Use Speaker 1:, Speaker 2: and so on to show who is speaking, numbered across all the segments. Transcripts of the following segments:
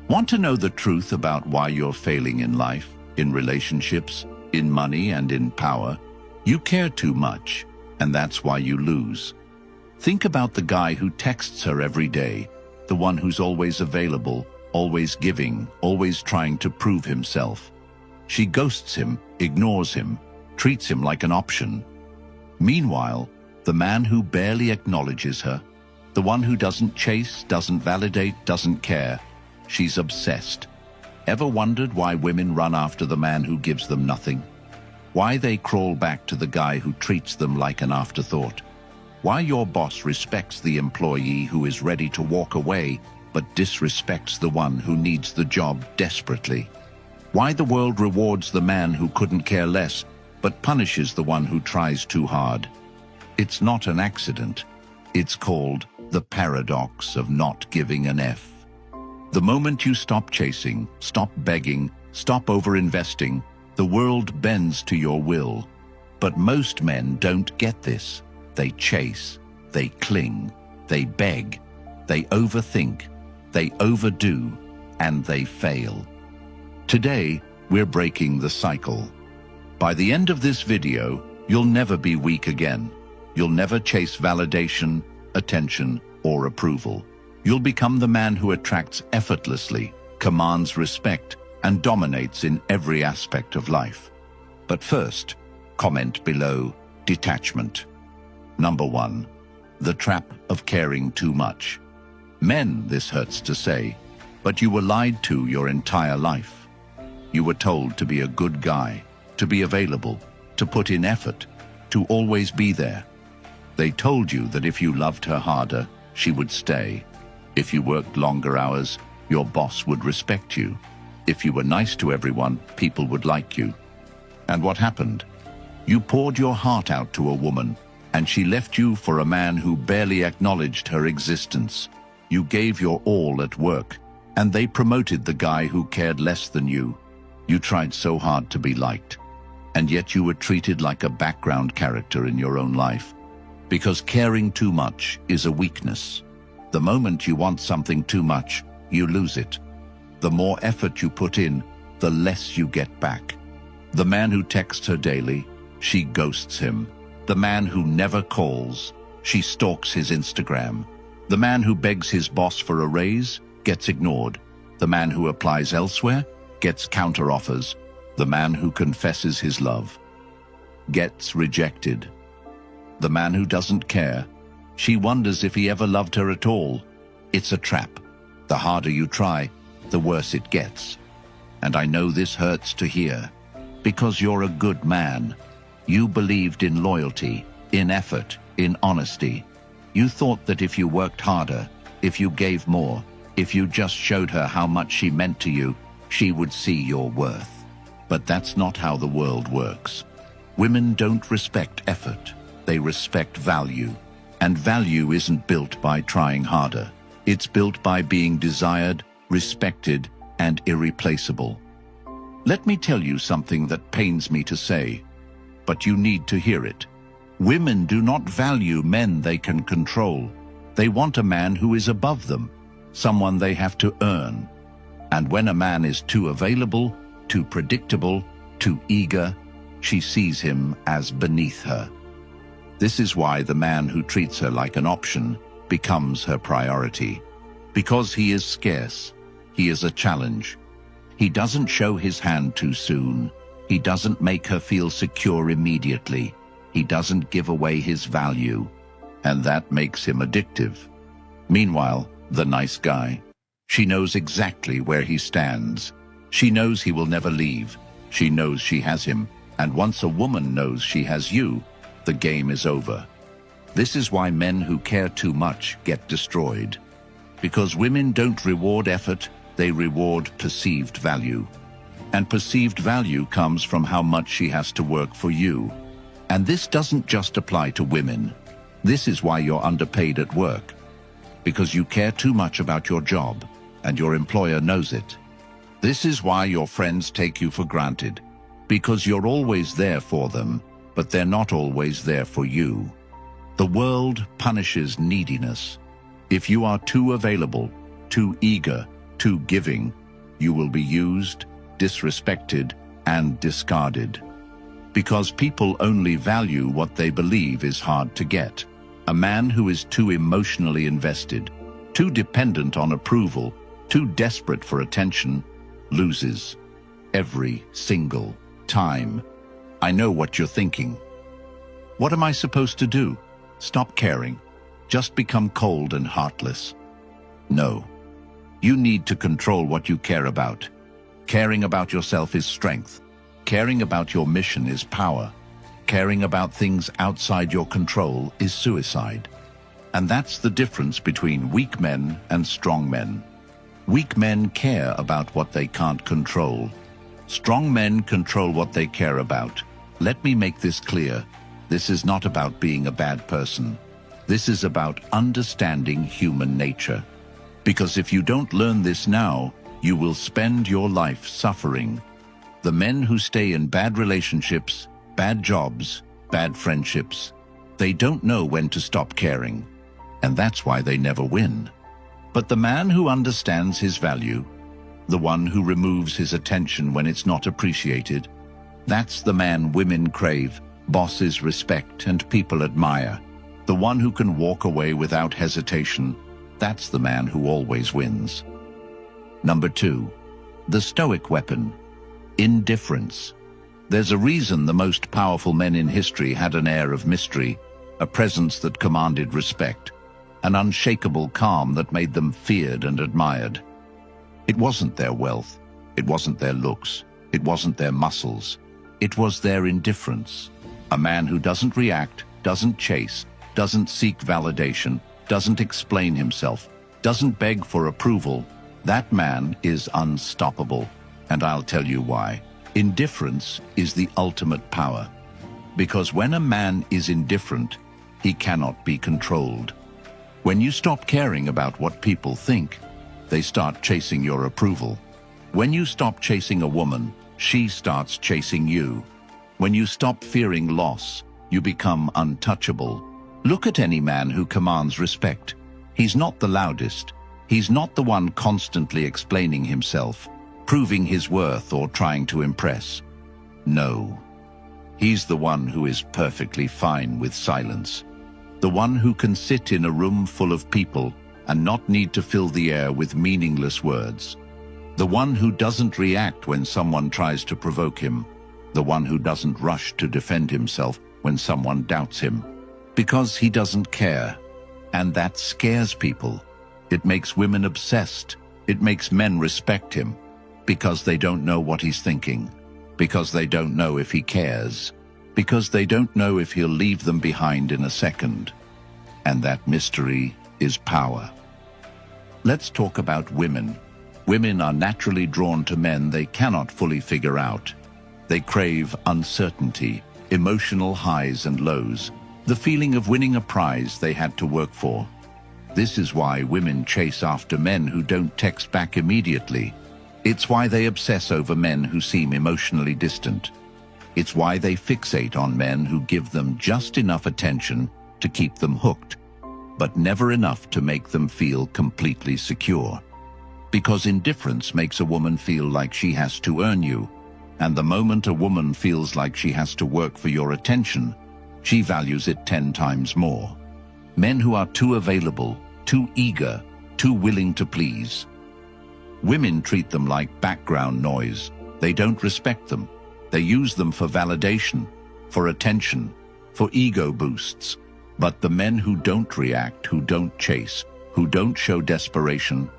Speaker 1: Want to know the truth about why you're failing in life, in relationships, in money, and in power? You care too much, and that's why you lose. Think about the guy who texts her every day, the one who's always available, always giving, always trying to prove himself. She ghosts him, ignores him, treats him like an option. Meanwhile, the man who barely acknowledges her, the one who doesn't chase, doesn't validate, doesn't care, she's obsessed. Ever wondered why women run after the man who gives them nothing? Why they crawl back to the guy who treats them like an afterthought? Why your boss respects the employee who is ready to walk away but disrespects the one who needs the job desperately? Why the world rewards the man who couldn't care less but punishes the one who tries too hard? It's not an accident. It's called the paradox of not giving an F. The moment you stop chasing, stop begging, stop over-investing, the world bends to your will. But most men don't get this. They chase, they cling, they beg, they overthink, they overdo, and they fail. Today, we're breaking the cycle. By the end of this video, you'll never be weak again. You'll never chase validation, attention, or approval. You'll become the man who attracts effortlessly, commands respect, and dominates in every aspect of life. But first, comment below, detachment. Number 1. The trap of caring too much. Men, this hurts to say, but you were lied to your entire life. You were told to be a good guy, to be available, to put in effort, to always be there. They told you that if you loved her harder, she would stay. If you worked longer hours, your boss would respect you. If you were nice to everyone, people would like you. And what happened? You poured your heart out to a woman, and she left you for a man who barely acknowledged her existence. You gave your all at work, and they promoted the guy who cared less than you. You tried so hard to be liked, and yet you were treated like a background character in your own life. Because caring too much is a weakness. The moment you want something too much, you lose it. The more effort you put in, the less you get back. The man who texts her daily, she ghosts him. The man who never calls, she stalks his Instagram. The man who begs his boss for a raise, gets ignored. The man who applies elsewhere, gets counteroffers. The man who confesses his love, gets rejected. The man who doesn't care, she wonders if he ever loved her at all. It's a trap. The harder you try, the worse it gets. And I know this hurts to hear, because you're a good man. You believed in loyalty, in effort, in honesty. You thought that if you worked harder, if you gave more, if you just showed her how much she meant to you, she would see your worth. But that's not how the world works. Women don't respect effort. They respect value. And value isn't built by trying harder. It's built by being desired, respected, and irreplaceable. Let me tell you something that pains me to say, but you need to hear it. Women do not value men they can control. They want a man who is above them, someone they have to earn. And when a man is too available, too predictable, too eager, she sees him as beneath her. This is why the man who treats her like an option becomes her priority. Because he is scarce, he is a challenge. He doesn't show his hand too soon. He doesn't make her feel secure immediately. He doesn't give away his value. And that makes him addictive. Meanwhile, the nice guy, she knows exactly where he stands. She knows he will never leave. She knows she has him. And once a woman knows she has you, the game is over. This is why men who care too much get destroyed. Because women don't reward effort, they reward perceived value. And perceived value comes from how much she has to work for you. And this doesn't just apply to women. This is why you're underpaid at work. Because you care too much about your job, and your employer knows it. This is why your friends take you for granted. Because you're always there for them, but they're not always there for you. The world punishes neediness. If you are too available, too eager, too giving, you will be used, disrespected, and discarded. Because people only value what they believe is hard to get. A man who is too emotionally invested, too dependent on approval, too desperate for attention, loses. Every single time. I know what you're thinking. What am I supposed to do? Stop caring. Just become cold and heartless. No. You need to control what you care about. Caring about yourself is strength. Caring about your mission is power. Caring about things outside your control is suicide. And that's the difference between weak men and strong men. Weak men care about what they can't control. Strong men control what they care about. Let me make this clear. This is not about being a bad person. This is about understanding human nature. Because if you don't learn this now, you will spend your life suffering. The men who stay in bad relationships, bad jobs, bad friendships, they don't know when to stop caring. And that's why they never win. But the man who understands his value, the one who removes his attention when it's not appreciated, that's the man women crave, bosses respect, and people admire. The one who can walk away without hesitation, that's the man who always wins. Number 2, the Stoic weapon, indifference. There's a reason the most powerful men in history had an air of mystery, a presence that commanded respect, an unshakable calm that made them feared and admired. It wasn't their wealth, it wasn't their looks, it wasn't their muscles, it was their indifference. A man who doesn't react, doesn't chase, doesn't seek validation, doesn't explain himself, doesn't beg for approval, that man is unstoppable. And I'll tell you why. Indifference is the ultimate power. Because when a man is indifferent, he cannot be controlled. When you stop caring about what people think, they start chasing your approval. When you stop chasing a woman, she starts chasing you. When you stop fearing loss, you become untouchable. Look at any man who commands respect. He's not the loudest. He's not the one constantly explaining himself, proving his worth or trying to impress. No. He's the one who is perfectly fine with silence. The one who can sit in a room full of people and not need to fill the air with meaningless words. The one who doesn't react when someone tries to provoke him. The one who doesn't rush to defend himself when someone doubts him. Because he doesn't care. And that scares people. It makes women obsessed. It makes men respect him. Because they don't know what he's thinking. Because they don't know if he cares. Because they don't know if he'll leave them behind in a second. And that mystery is power. Let's talk about women. Women are naturally drawn to men they cannot fully figure out. They crave uncertainty, emotional highs and lows, the feeling of winning a prize they had to work for. This is why women chase after men who don't text back immediately. It's why they obsess over men who seem emotionally distant. It's why they fixate on men who give them just enough attention to keep them hooked, but never enough to make them feel completely secure. Because indifference makes a woman feel like she has to earn you, and the moment a woman feels like she has to work for your attention, she values it 10 times more. Men who are too available, too eager, too willing to please. Women treat them like background noise. They don't respect them. They use them for validation, for attention, for ego boosts. But the men who don't react, who don't chase, who don't show desperation,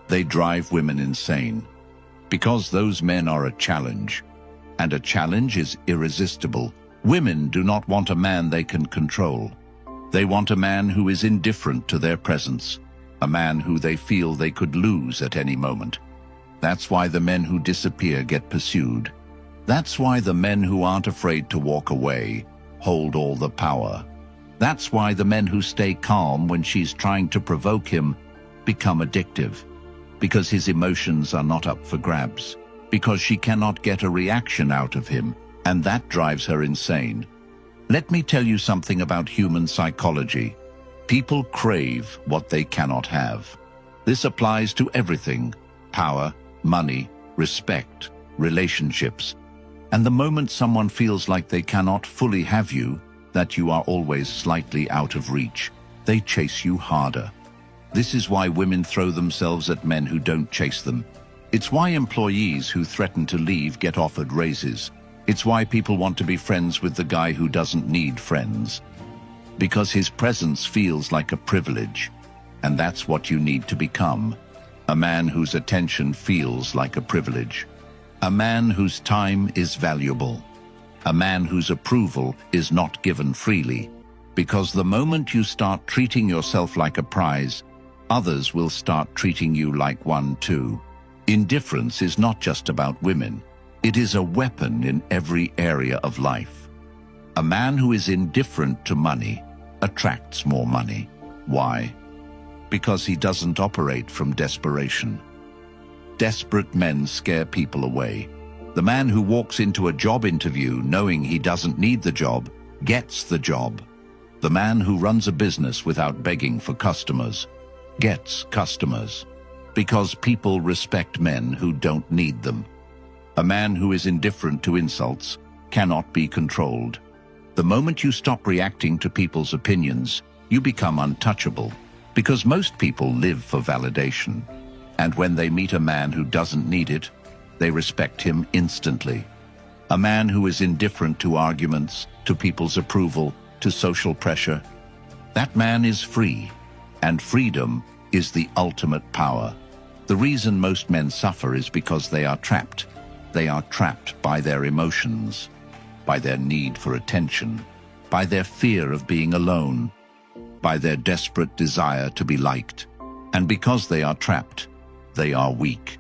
Speaker 1: they drive women insane. Because those men are a challenge. And a challenge is irresistible. Women do not want a man they can control. They want a man who is indifferent to their presence. A man who they feel they could lose at any moment. That's why the men who disappear get pursued. That's why the men who aren't afraid to walk away hold all the power. That's why the men who stay calm when she's trying to provoke him become addictive. Because his emotions are not up for grabs. Because she cannot get a reaction out of him, and that drives her insane. Let me tell you something about human psychology. People crave what they cannot have. This applies to everything. power, money, respect, relationships. And the moment someone feels like they cannot fully have you, that you are always slightly out of reach, they chase you harder. This is why women throw themselves at men who don't chase them. It's why employees who threaten to leave get offered raises. It's why people want to be friends with the guy who doesn't need friends. Because his presence feels like a privilege. And that's what you need to become. A man whose attention feels like a privilege. A man whose time is valuable. A man whose approval is not given freely. Because the moment you start treating yourself like a prize, others will start treating you like one too. Indifference is not just about women. It is a weapon in every area of life. A man who is indifferent to money attracts more money. Why? Because he doesn't operate from desperation. Desperate men scare people away. The man who walks into a job interview knowing he doesn't need the job gets the job. The man who runs a business without begging for customers gets customers. Because people respect men who don't need them. A man who is indifferent to insults cannot be controlled. The moment you stop reacting to people's opinions, you become untouchable. Because most people live for validation. And when they meet a man who doesn't need it, they respect him instantly. A man who is indifferent to arguments, to people's approval, to social pressure, that man is free. And freedom is the ultimate power. The reason most men suffer is because they are trapped. They are trapped by their emotions, by their need for attention, by their fear of being alone, by their desperate desire to be liked. And because they are trapped, they are weak.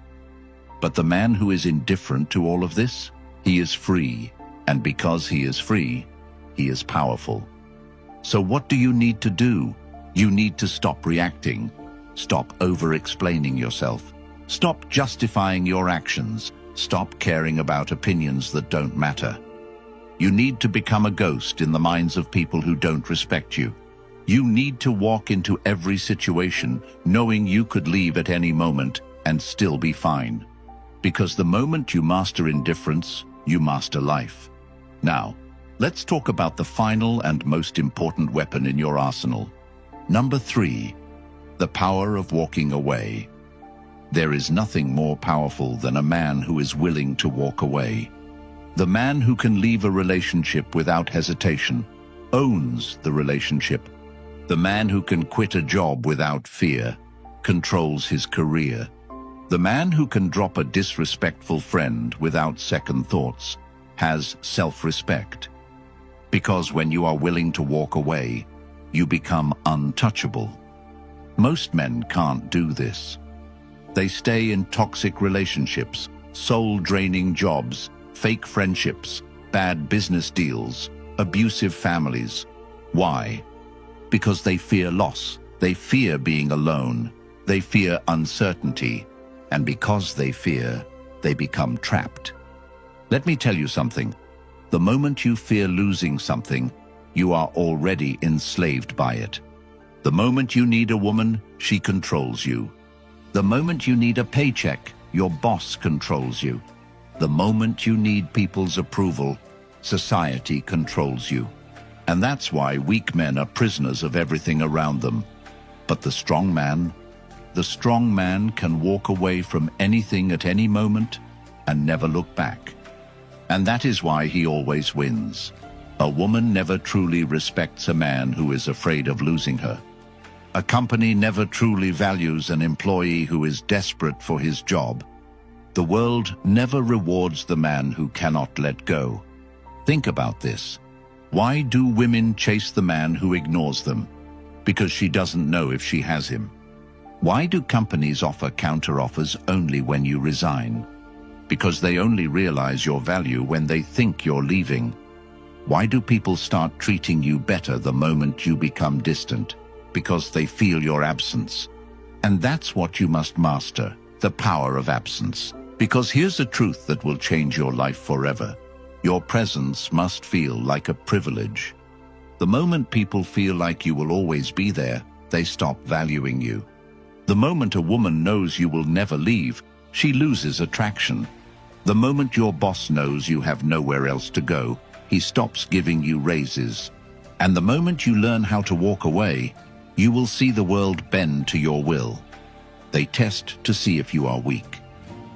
Speaker 1: But the man who is indifferent to all of this, he is free. And because he is free, he is powerful. So what do you need to do? You need to stop reacting. Stop over-explaining yourself. Stop justifying your actions. Stop caring about opinions that don't matter. You need to become a ghost in the minds of people who don't respect you. You need to walk into every situation knowing you could leave at any moment and still be fine. Because the moment you master indifference, you master life. Now, let's talk about the final and most important weapon in your arsenal. Number 3. The power of walking away. There is nothing more powerful than a man who is willing to walk away. The man who can leave a relationship without hesitation owns the relationship. The man who can quit a job without fear controls his career. The man who can drop a disrespectful friend without second thoughts has self-respect. Because when you are willing to walk away, you become untouchable. Most men can't do this. They stay in toxic relationships, soul-draining jobs, fake friendships, bad business deals, abusive families. Why? Because they fear loss. They fear being alone. They fear uncertainty. And because they fear, they become trapped. Let me tell you something. The moment you fear losing something, you are already enslaved by it. The moment you need a woman, she controls you. The moment you need a paycheck, your boss controls you. The moment you need people's approval, society controls you. And that's why weak men are prisoners of everything around them. But the strong man can walk away from anything at any moment and never look back. And that is why he always wins. A woman never truly respects a man who is afraid of losing her. A company never truly values an employee who is desperate for his job. The world never rewards the man who cannot let go. Think about this. Why do women chase the man who ignores them? Because she doesn't know if she has him. Why do companies offer counteroffers only when you resign? Because they only realize your value when they think you're leaving. Why do people start treating you better the moment you become distant? Because they feel your absence. And that's what you must master, the power of absence. Because here's a truth that will change your life forever. Your presence must feel like a privilege. The moment people feel like you will always be there, they stop valuing you. The moment a woman knows you will never leave, she loses attraction. The moment your boss knows you have nowhere else to go, he stops giving you raises. And the moment you learn how to walk away, you will see the world bend to your will. They test to see if you are weak.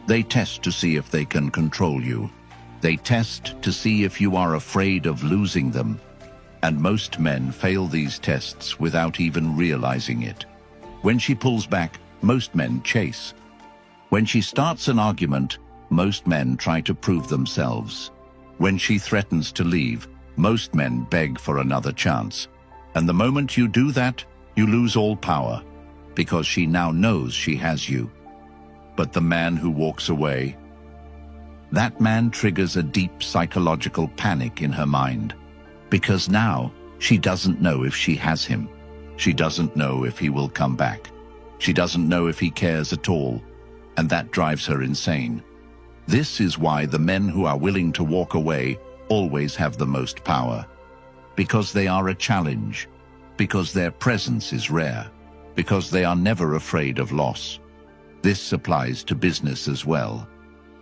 Speaker 1: They test to see if they can control you. They test to see if you are afraid of losing them. And most men fail these tests without even realizing it. When she pulls back, most men chase. When she starts an argument, most men try to prove themselves. When she threatens to leave, most men beg for another chance. And the moment you do that, you lose all power, because she now knows she has you. But the man who walks away, that man triggers a deep psychological panic in her mind, because now she doesn't know if she has him. She doesn't know if he will come back. She doesn't know if he cares at all, and that drives her insane. This is why the men who are willing to walk away always have the most power. Because they are a challenge. Because their presence is rare. Because they are never afraid of loss. This applies to business as well.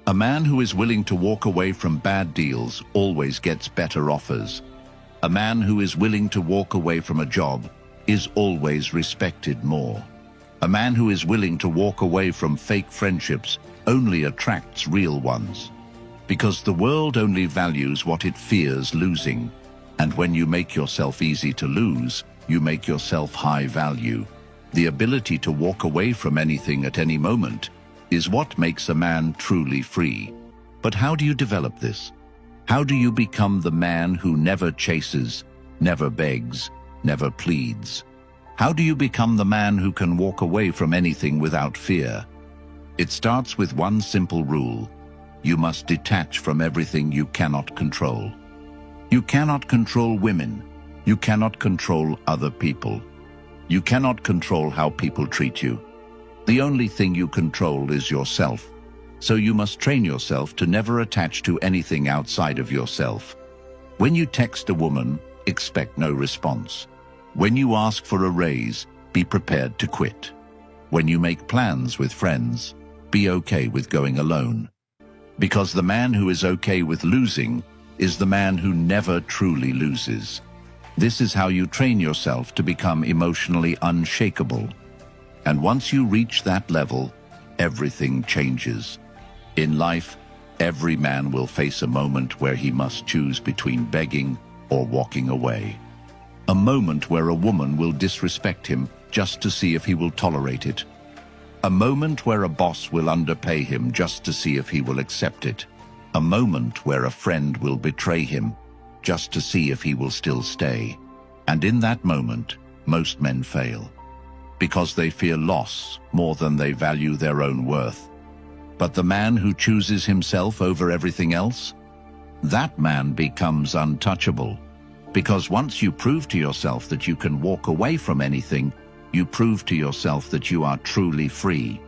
Speaker 1: A man who is willing to walk away from bad deals always gets better offers. A man who is willing to walk away from a job is always respected more. A man who is willing to walk away from fake friendships only attracts real ones. Because the world only values what it fears losing. And when you make yourself easy to lose, you make yourself high value. The ability to walk away from anything at any moment is what makes a man truly free. But how do you develop this? How do you become the man who never chases, never begs, never pleads? How do you become the man who can walk away from anything without fear? It starts with one simple rule. You must detach from everything you cannot control. You cannot control women. You cannot control other people. You cannot control how people treat you. The only thing you control is yourself. So you must train yourself to never attach to anything outside of yourself. When you text a woman, expect no response. When you ask for a raise, be prepared to quit. When you make plans with friends, be okay with going alone. Because the man who is okay with losing is the man who never truly loses. This is how you train yourself to become emotionally unshakable. And once you reach that level, everything changes. In life, every man will face a moment where he must choose between begging or walking away. A moment where a woman will disrespect him just to see if he will tolerate it. A moment where a boss will underpay him just to see if he will accept it. A moment where a friend will betray him just to see if he will still stay. And in that moment, most men fail. Because they fear loss more than they value their own worth. But the man who chooses himself over everything else, that man becomes untouchable. Because once you prove to yourself that you can walk away from anything, you prove to yourself that you are truly free.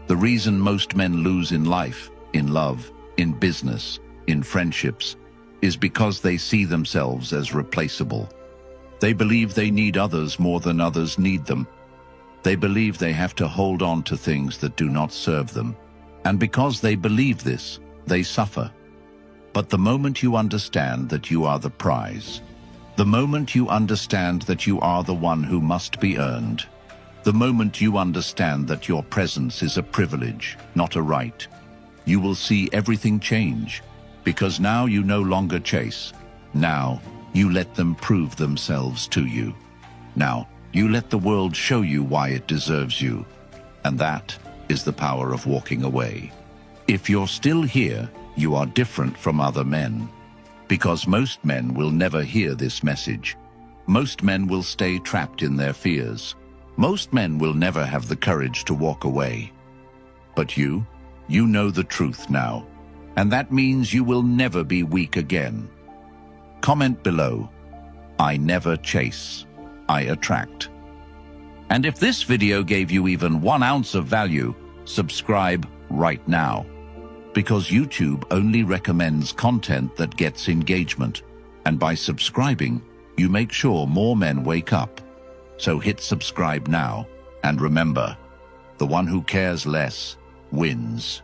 Speaker 1: The reason most men lose in life, in love, in business, in friendships, is because they see themselves as replaceable. They believe they need others more than others need them. They believe they have to hold on to things that do not serve them. And because they believe this, they suffer. But the moment you understand that you are the prize, the moment you understand that you are the one who must be earned, the moment you understand that your presence is a privilege, not a right, you will see everything change. Because now you no longer chase. Now you let them prove themselves to you. Now you let the world show you why it deserves you. And that is the power of walking away. If you're still here, you are different from other men. Because most men will never hear this message. Most men will stay trapped in their fears. Most men will never have the courage to walk away. But you know the truth now. And that means you will never be weak again. Comment below. I never chase. I attract. And if this video gave you even 1 ounce of value, subscribe right now. Because YouTube only recommends content that gets engagement. And by subscribing, you make sure more men wake up. So hit subscribe now. And remember, the one who cares less wins.